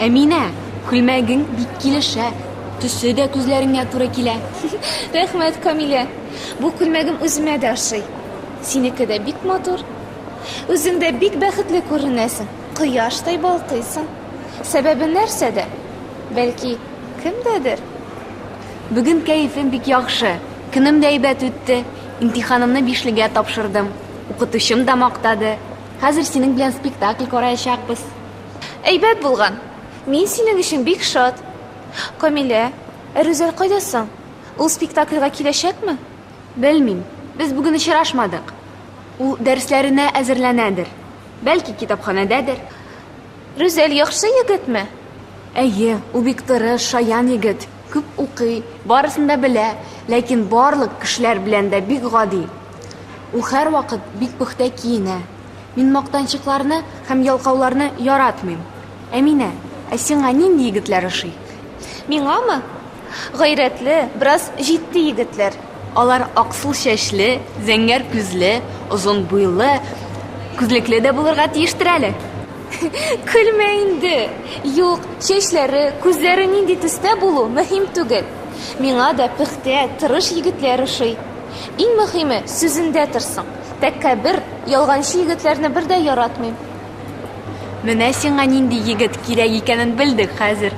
Әминә, күлмәгең бик килешә. Төсе дә күзләреңә туры килә. Рәхмәт, Камилә. Бу күлмәгем үземә дә ошый. Синеке дә бик матур. Үзең дә бик бәхетле күренәсең. Кояштай балкыйсың. Сәбәбе нәрсәдә? Бәлки, кемдәдер? Бүген кәефем бик яхшы. Көнем дә әйбәт үтте. Имтиханымны 5-легә тапшырдым. Укытучым да мактады. Хәзер синең белән спектакль караячакбыз. Әйбәт булган. Мин синең өчен бик шат. Камилә, Рүзәл кайда соң? Ул спектакльгә киләчәкме? Белмим. Без бүген очрашмадык. Ул дәресләренә әзерләнәдер. Бәлки китапханәдәдер. Рүзәл яхшы егетме? Әйе, ул бик тырыш, шаян егет. Күп укый, барысын да белә, ләкин барлык кешеләр белән дә бик гади. Ул һәр вакыт бик пөхтә киенә. Мин мактанчыкларны һәм ялкауларны яратмыйм. Әминә, сиңа нинди егетләр ошый? Миңамы? Гайрәтле, бераз җитди егетләр. Алар аксыл чәчле, зәңгәр күзле, озын буйлы, күзлекле дә булырга тиештер әле. Көлмә инде. Юк, чәчләре, күзләре нинди төстә булу мөһим түгел. Миңа да пөхтә, тырыш егетләр ошый. Иң мөһиме сүзендә торсын. Тәкәббер, ялганчы егетләрне бер дә яратмыйм. Менә сиңа нинди егет кирәк икәнен белдек хәзер.